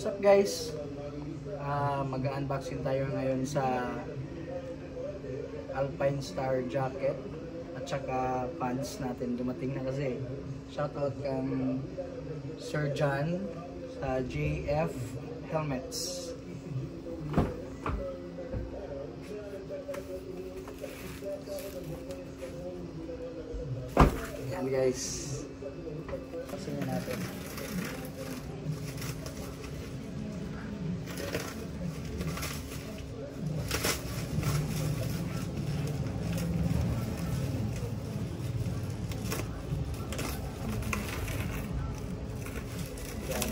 What's up guys? Mag-unboxing tayo ngayon sa Alpine Star jacket at saka pants natin. Dumating na kasi. Shoutout kang Sir John sa JF Helmets. Yan guys. Pasin natin.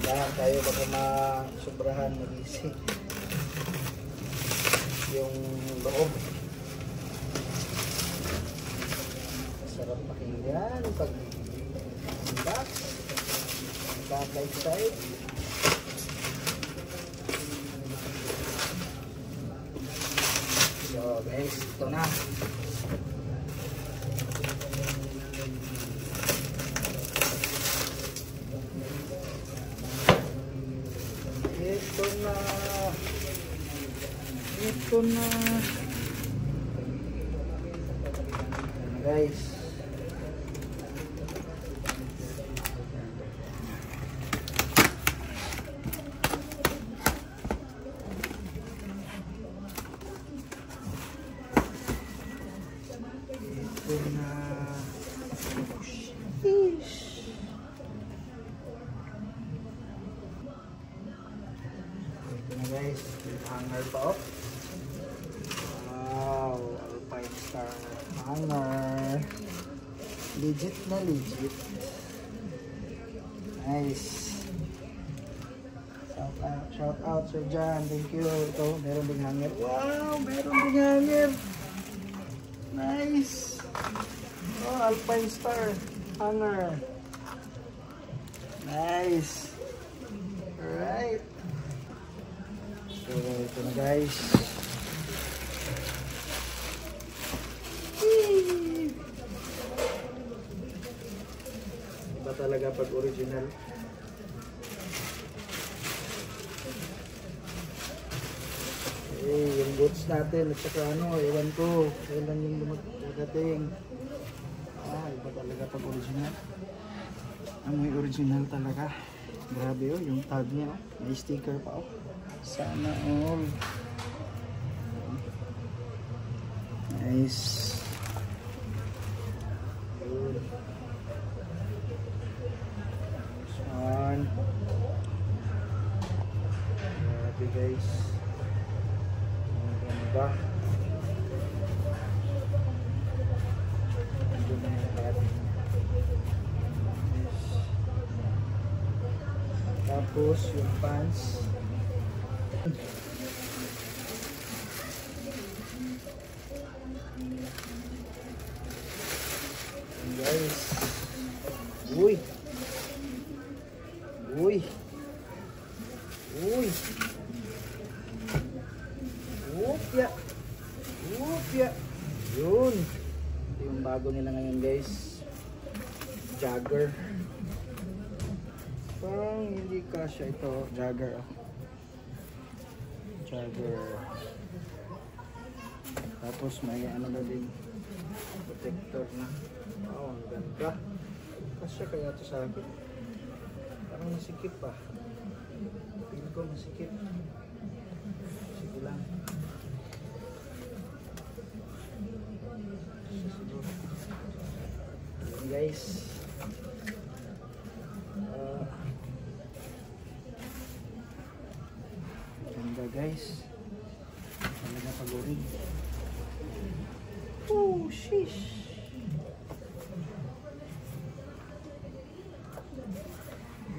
Dahan tayo baka masubrahan mag-isip yung loob. Sarap pakinggan pag unbox back side. So guys, ito na. Ito na guys. Ito na. Ito na guys, hanger pa oh. Wow, Alpine Star hanger. Legit na legit. Nice. Shout out Sir John. Thank you. Ito, meron ding hanger. Wow, meron ding hanger. Nice. Oh, Alpine Star hanger. Nice. Alright. So, ito na guys. Iba talaga pag original. Yung boots natin at saka ano, ewan ko kailan yung lumadating. Iba talaga pag original. May original talaga. Grabe oh, yung tag niya oh. May sticker pa oh. Sana all. Nice. Son. Grabe guys. Ang ganda. Andun na yung lahat. Tapos yung pants. Guys. Uy. Uy. Uy. Upya. Upya. Yun. Ito yung bago nila ngayon guys. Jagger. Parang hindi kasya ito. Jagger. Jagger. Tapos may ano na din. Protector na. Wow, ang ganda. Kasya kaya ito sa akin. Parang masikip pa. Pili ko masikip. Sige lang. Ayan guys. Ganda guys. Talaga pag-urig. Oh, sheesh.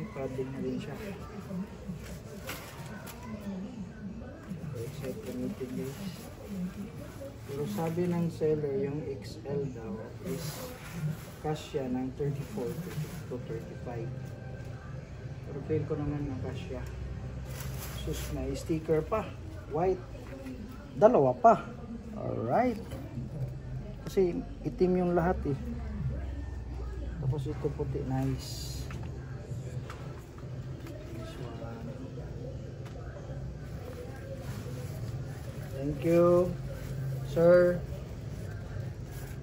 Padding na rin siya. Website gamitin guys. Pero sabi ng seller yung XL daw is kasya ng 34 to 35. Pero feel ko naman ng kasya. Sus, may sticker pa. White. Dalawa pa. Alright. Kasi itim yung lahat eh. Tapos ito puti. Nice. This one. Thank you, sir.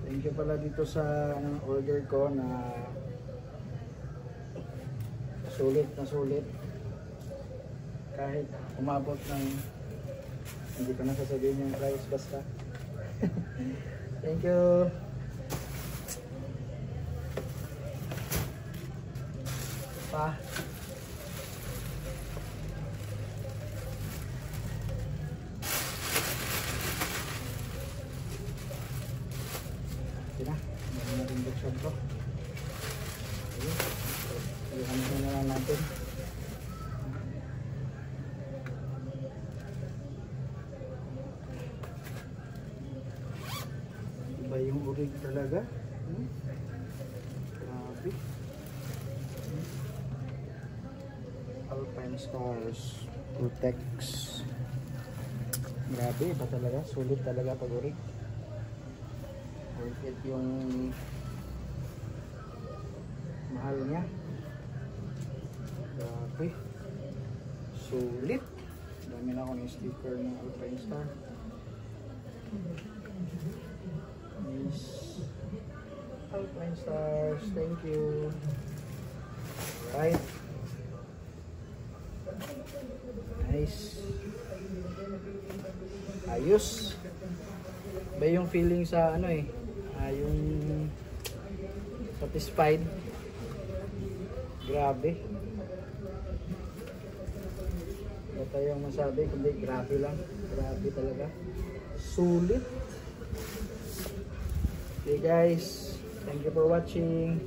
Thank you pala dito sa order ko na sulit na sulit. Kahit umabot ng hindi ko na sasabihin yung price basta. Thank you. Pa. Ito na. Meron na rin buksan ko. Ayun. Ayun na lang natin. Iba yung urig talaga. Grabe. Alpine Stars Protex. Grabe, iba talaga. Sulit talaga pag urig. Worth it yung mahal niya. Grabe. Sulit. Dami na ako ng sticker ng Alpine Star. Nice. Alpine Stars. Thank you. Right. Nice. Ayos. Ba yung feeling sa ano eh. Yung satisfied. Grabe. Wala tayong masabi kundi grabe lang. Grabe talaga. Sulit. Okay guys. Thank you for watching.